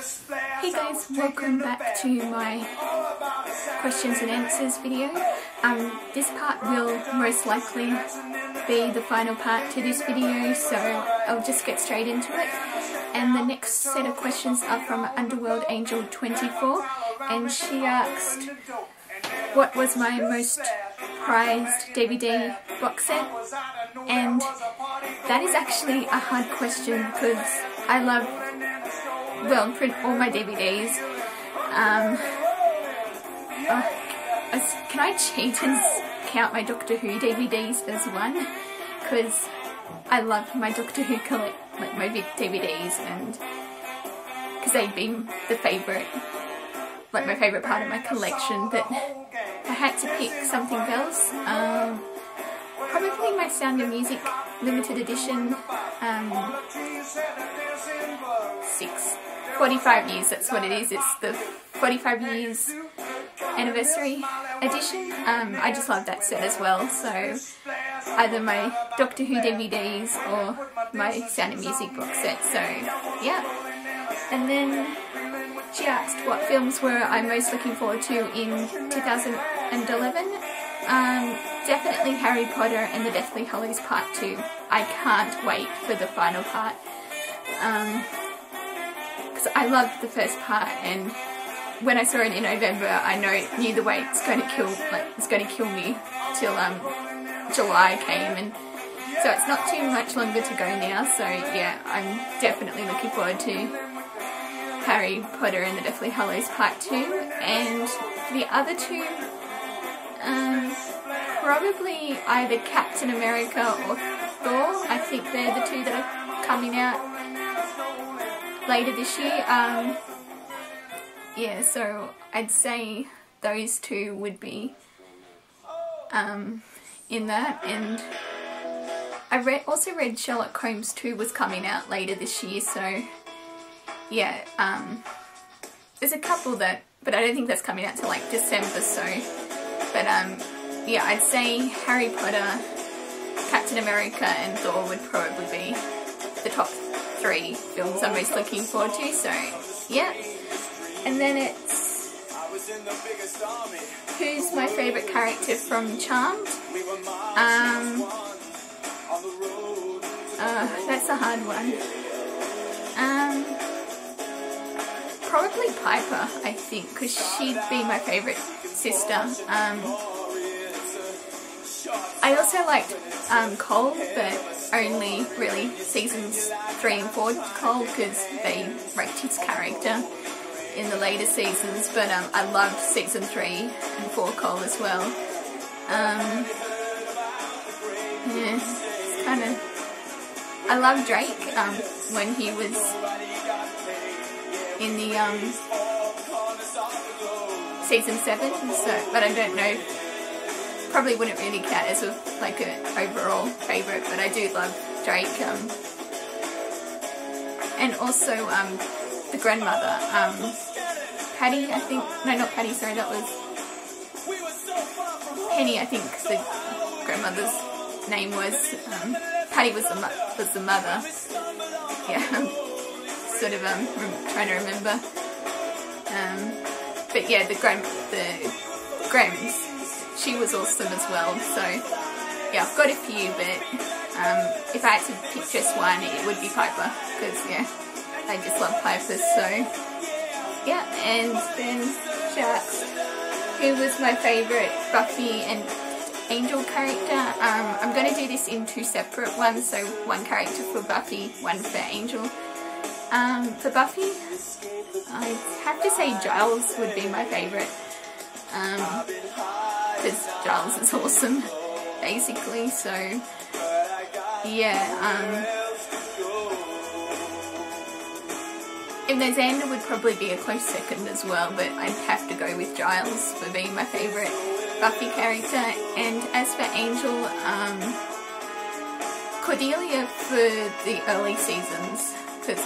Hey guys, welcome back to my questions and answers video. This part will most likely be the final part to this video, so I'll just get straight into it. And the next set of questions are from Underworld Angel 24, and she asked, what was my most prized DVD box set? And that is actually a hard question because I love, well, print all my DVDs. Can I cheat and count my Doctor Who DVDs as one? Because I love my Doctor Who my DVDs, and because they've been the favourite, like my favourite part of my collection. But if I had to pick something else, probably my Sound of Music limited edition, 45 years, that's what it is. It's the 45 years anniversary edition. I just love that set as well, so either my Doctor Who DVDs or my Sound of Music box set, so yeah. And then she asked what films were I most looking forward to in 2011. Definitely Harry Potter and the Deathly Hallows Part 2. I can't wait for the final part. Because I loved the first part, and when I saw it in November, I knew the wait it's going to kill me till July came, and so it's not too much longer to go now. So yeah, I'm definitely looking forward to Harry Potter and the Deathly Hallows Part 2. And for the other two, probably either Captain America or Thor. I think they're the two that are coming out later this year. Yeah, so I'd say those two would be in that. And I also read Sherlock Holmes 2 was coming out later this year, so yeah, there's a couple that, but I don't think that's coming out till like December, so, but yeah, I'd say Harry Potter, Captain America and Thor would probably be the top 3 films I'm most looking forward to, so yeah. And then it's, who's my favourite character from Charmed? That's a hard one. Probably Piper, I think, because she'd be my favourite sister. I also liked Cole, but only really seasons 3 and 4 Cole, because they wrecked his character in the later seasons. But I loved season 3 and 4 Cole as well. Yeah, it's kind of, I love Drake when he was in the season 7, so, but I don't know, probably wouldn't really count as like an overall favourite, but I do love Drake. And also the grandmother, Patty, I think, no, not Patty, sorry, that was Penny, I think the grandmother's name was. Patty was the mother. Yeah, sort of trying to remember. But yeah, the Grams, she was awesome as well. So yeah, I've got a few, but if I had to pick just one, it would be Piper, because yeah, I just love Piper. So yeah, and then she asked who was my favourite Buffy and Angel character. I'm going to do this in 2 separate ones, so one character for Buffy, one for Angel. For Buffy, I have to say Giles would be my favourite, because Giles is awesome, basically, so yeah. If there's Xander, would probably be a close second as well, but I'd have to go with Giles for being my favourite Buffy character. And as for Angel, Cordelia for the early seasons, because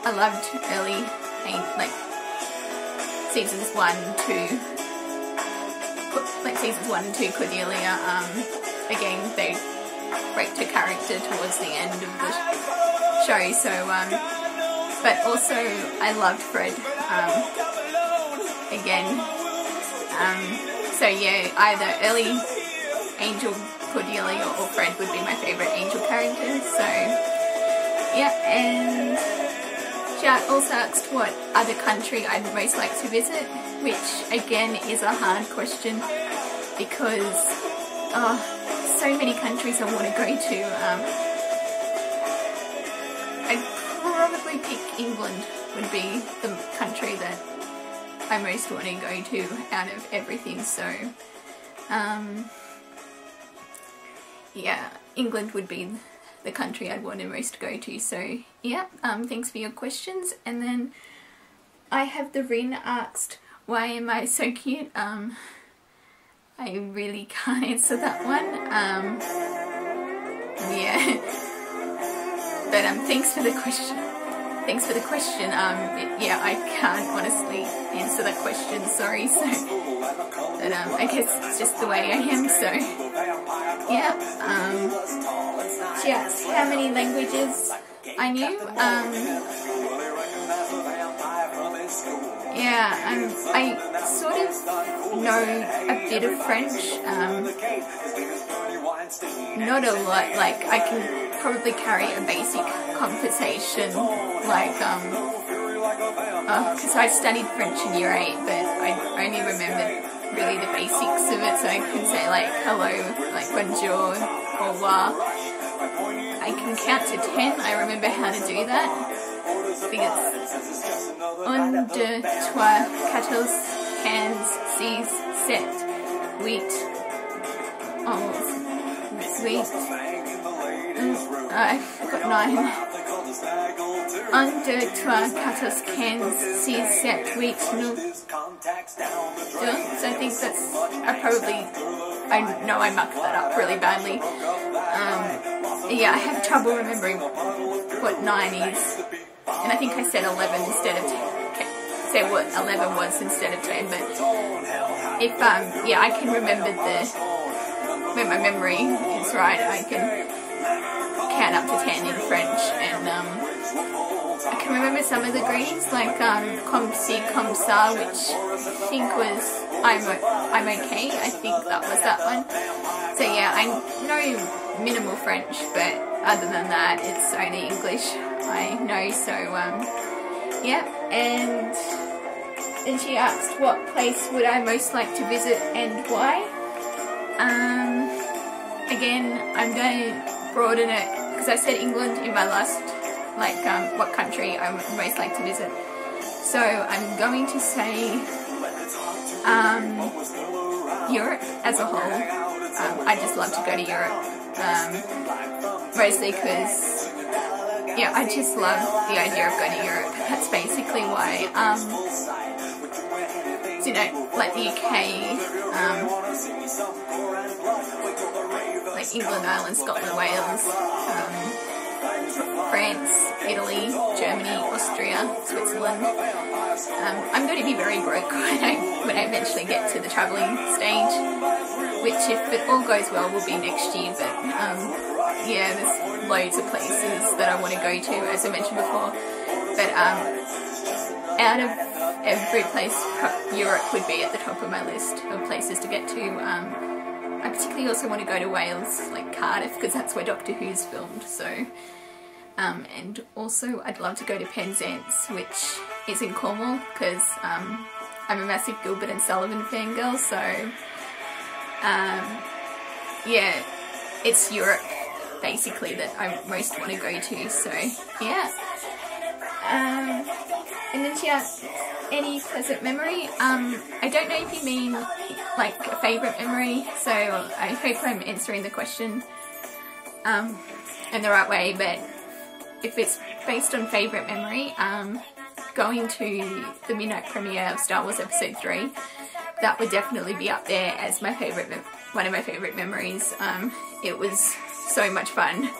I loved early, like seasons 1 and 2 Cordelia. Again, they wrecked her character towards the end of the show, so but also I loved Fred, again. So yeah, either early Angel, Cordelia or Fred would be my favourite Angel characters. So yeah, and she also asked what other country I'd most like to visit, which again is a hard question because so many countries I want to go to. I'd probably pick England would be the country that I most want to go to out of everything, so yeah, England would be the country I'd want to most go to. So yeah, thanks for your questions. And then I have the Rin asked, why am I so cute? I really can't answer that one. Yeah, but thanks for the question. Thanks for the question. Yeah, I can't honestly answer that question, sorry. So, but I guess it's just the way I am. So, yeah. She asked how many languages I knew. Yeah, I sort of know a bit of French. Not a lot. Like, I can probably carry a basic conversation, like, because I studied French in year 8, but I only remembered really the basics of it, so I can say like hello, like bonjour, au revoir. I can count to 10, I remember how to do that. I think it's 1, 2, 3, 4, 5, 6, 7, 8, sweet. I got 9. 1, 2, 3, 4, 5, 6, 7, 8, 9. So I think that's, I know I mucked that up really badly. Yeah, I have trouble remembering what 9 is. And I think I said 11 instead of 10. Said what 11 was instead of 10, but if, yeah, I can remember when my memory is right, I can count up to 10 in French, and I can remember some of the greetings, like comme ci, comme ça, which I think was I'm okay, I think that was that one. So yeah, I know minimal French, but other than that, it's only English I know, so yeah. And then she asked what place would I most like to visit and why. Again, I'm going to broaden it, because I said England in my last, like, what country I would most like to visit. So I'm going to say Europe as a whole. I just love to go to Europe, mostly because, yeah, I just love the idea of going to Europe. That's basically why, so, you know, like the UK, like England, Ireland, Scotland, Wales, France, Italy, Germany, Austria, Switzerland. I'm going to be very broke when I eventually get to the travelling stage, which, if it all goes well, will be next year. But yeah, there's loads of places that I want to go to, as I mentioned before. But out of every place, Europe would be at the top of my list of places to get to. I particularly also want to go to Wales, like Cardiff, because that's where Doctor Who's filmed. So, and also I'd love to go to Penzance, which is in Cornwall, because I'm a massive Gilbert and Sullivan fangirl. So, yeah, it's Europe basically that I most want to go to. So, yeah. And then she asked, any pleasant memory? I don't know if you mean like a favourite memory, so I hope I'm answering the question in the right way, but if it's based on favourite memory, going to the midnight premiere of Star Wars Episode 3, that would definitely be up there as my favourite, one of my favourite memories. It was so much fun.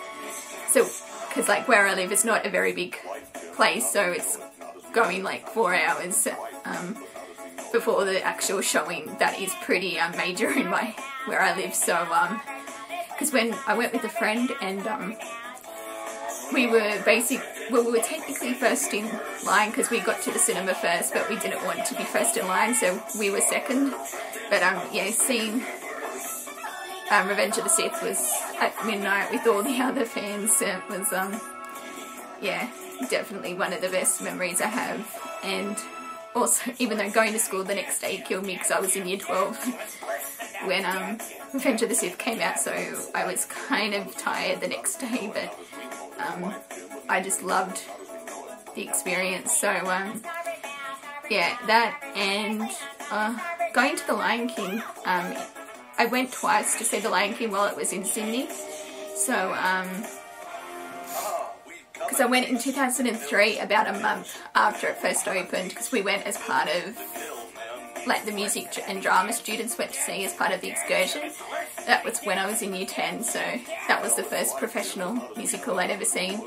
So, because like where I live is not a very big place, so it's going like 4 hours before the actual showing. That is pretty major in where I live. So because when I went with a friend, and we were well, we were technically first in line because we got to the cinema first, but we didn't want to be first in line, so we were second. But yeah, seeing Revenge of the Sith was at midnight with all the other fans. It was yeah, definitely one of the best memories I have. And also, even though going to school the next day killed me because I was in year 12 when Revenge of the Sith came out, so I was kind of tired the next day, but I just loved the experience. So yeah, that, and going to the Lion King. I went twice to see the Lion King while it was in Sydney. So because I went in 2003, about a month after it first opened, because we went as part of, like, the music and drama students went to see as part of the excursion. That was when I was in year 10, so that was the first professional musical I'd ever seen.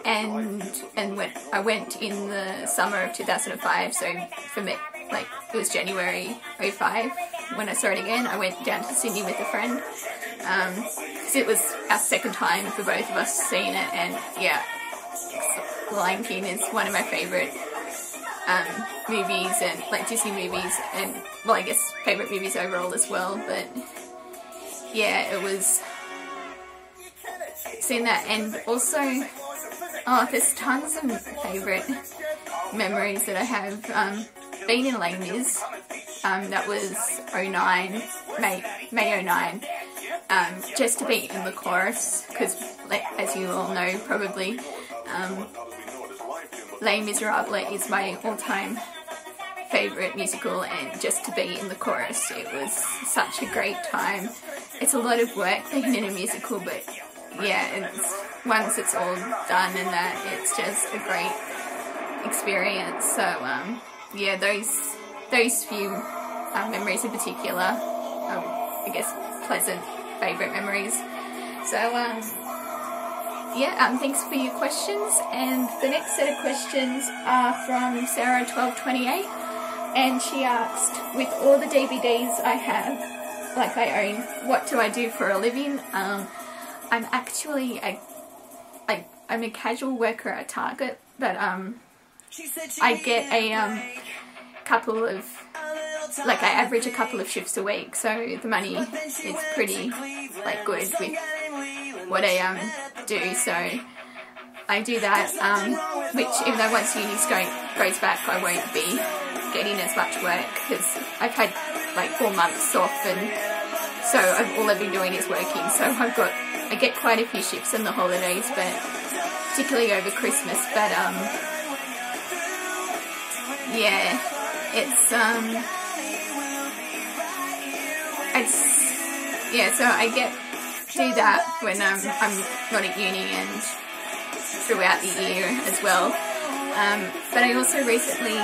And when I went in the summer of 2005, so for me, like, it was January 05 when I saw it again. I went down to Sydney with a friend, because it was our second time for both of us seeing it. And yeah, Lion King is one of my favourite movies, and like Disney movies, and well, I guess favourite movies overall as well. But yeah, it was seeing that. And also, oh, there's tons of favourite memories that I have. Being in Les Mis, that was 09, May 09, just to be in the chorus, because, like, as you all know probably, Les Miserables is my all-time favourite musical, and just to be in the chorus, it was such a great time. It's a lot of work being in a musical, but yeah, once it's all done and that, it's just a great experience. So yeah, those few memories in particular, I guess pleasant favourite memories. So yeah, thanks for your questions. And the next set of questions are from Sarah1228, and she asked, with all the DVDs I have, like I own, what do I do for a living? I'm actually I'm a casual worker at Target, but I get a couple of, like, I average a couple of shifts a week, so the money is pretty, like, good with what I do. So I do that, which, even though once uni goes back, I won't be getting as much work, because I've had like 4 months off, and so all I've been doing is working. So I get quite a few shifts in the holidays, but particularly over Christmas. But yeah, it's yeah, so I do that when I'm not at uni and throughout the year as well. But I also recently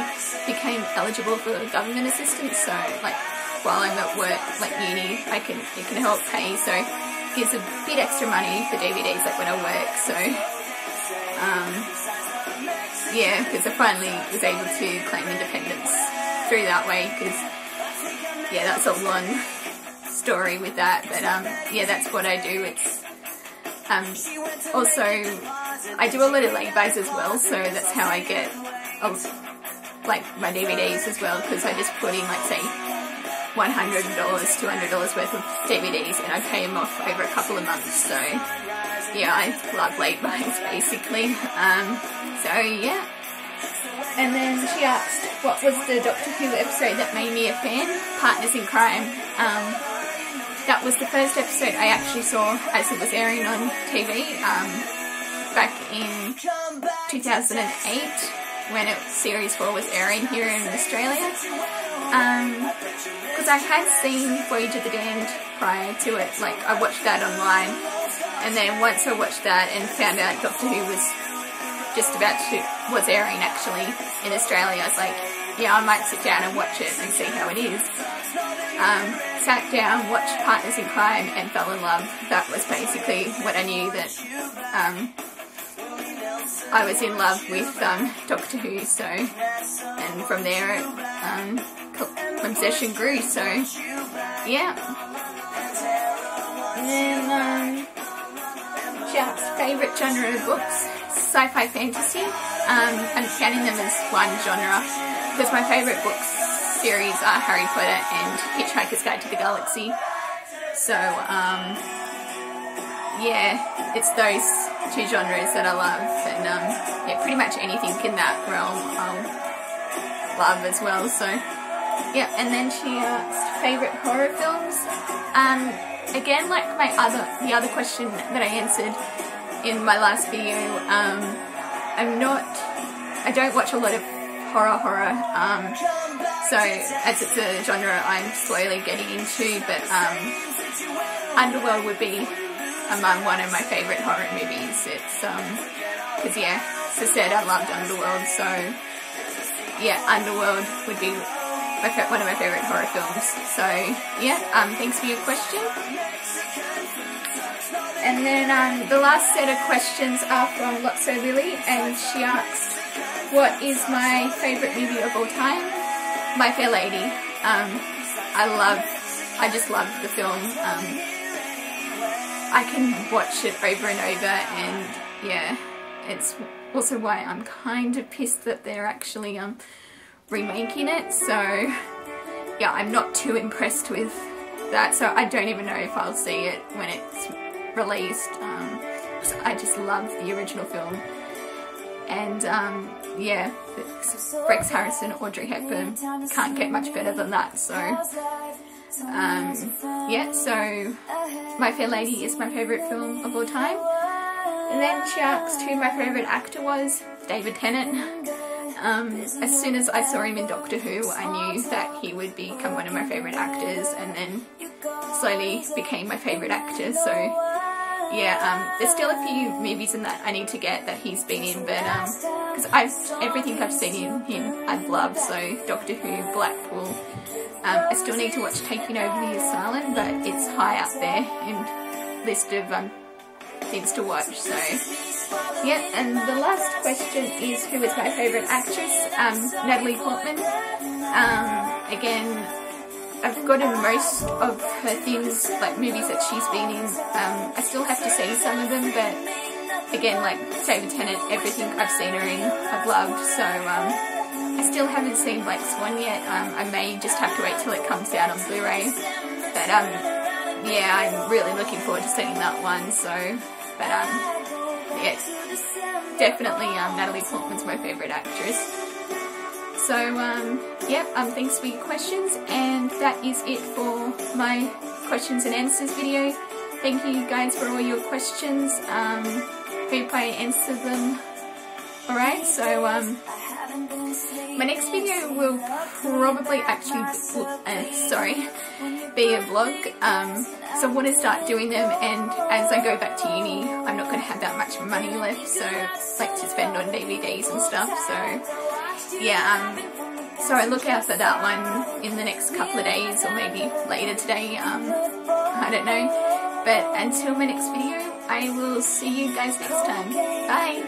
became eligible for government assistance, so like while I'm at work, like uni, it can help pay, so it gives a bit extra money for DVDs like when I work. So yeah, because I finally was able to claim independence through that way, because yeah, that's a long story with that, but yeah, that's what I do. It's also I do a lot of laybys as well, so that's how I get like my DVDs as well, because I just put in, like, say $100, $200 worth of DVDs, and I pay them off over a couple of months. So yeah, I love laybys basically. So yeah. And then she asked, what was the Doctor Who episode that made me a fan? Partners in Crime. That was the first episode I actually saw as it was airing on TV back in 2008 when Series 4 was airing here in Australia. Because I had seen Voyage of the Damned prior to it, like I watched that online, and then once I watched that and found out Doctor Who was airing actually in Australia, I was like, yeah, I might sit down and watch it and see how it is. Sat down, watched Partners in Crime, and fell in love. That was basically what I knew, that I was in love with Doctor Who. So, and from there, obsession grew. So, yeah. And then she asked favourite genre of books. sci-fi fantasy. I'm counting them as one genre because my favourite books series are Harry Potter and Hitchhiker's Guide to the Galaxy. So yeah, it's those two genres that I love, and yeah, pretty much anything in that realm I'll love as well. So yeah, and then she asked favourite horror films. Again, like the other question that I answered in my last video, I don't watch a lot of horror, so as it's a genre I'm slowly getting into, but Underworld would be among one of my favourite horror movies. It's because yeah, as I said, I loved Underworld, so yeah, Underworld would be one of my favourite horror films. So yeah, thanks for your question. And then the last set of questions are from Lotso Lily, and she asked, what is my favourite movie of all time? My Fair Lady. I just love the film. I can watch it over and over, and yeah, it's also why I'm kind of pissed that they're actually remaking it. So yeah, I'm not too impressed with that, so I don't even know if I'll see it when it's released. I just love the original film, and yeah, Rex Harrison, Audrey Hepburn, can't get much better than that. So yeah, so My Fair Lady is my favourite film of all time. And then she asked who my favourite actor was. David Tennant. As soon as I saw him in Doctor Who, I knew that he would become one of my favourite actors, and then slowly became my favourite actor. So yeah, there's still a few movies in that I need to get that he's been in, but because everything I've seen him I've loved. So Doctor Who, Blackpool. I still need to watch Taking Over the Asylum, but it's high up there in list of things to watch. So yeah, and the last question is who is my favourite actress? Natalie Portman. Again, I've gotten most of her things, like movies that she's been in. I still have to see some of them, but again, like David Tennant, everything I've seen her in, I've loved. So I still haven't seen Black Swan yet. I may just have to wait till it comes out on Blu-ray. But yeah, I'm really looking forward to seeing that one. So, but yeah, definitely Natalie Portman's my favourite actress. So yeah, thanks for your questions, and that is it for my questions and answers video. Thank you guys for all your questions. Hope I answered them alright. So my next video will probably actually be a vlog. So I want to start doing them, and as I go back to uni, I'm not going to have that much money left, so like to spend on DVDs and stuff. So yeah, so I look out for that one in the next couple of days, or maybe later today. I don't know. But until my next video, I will see you guys next time. Bye!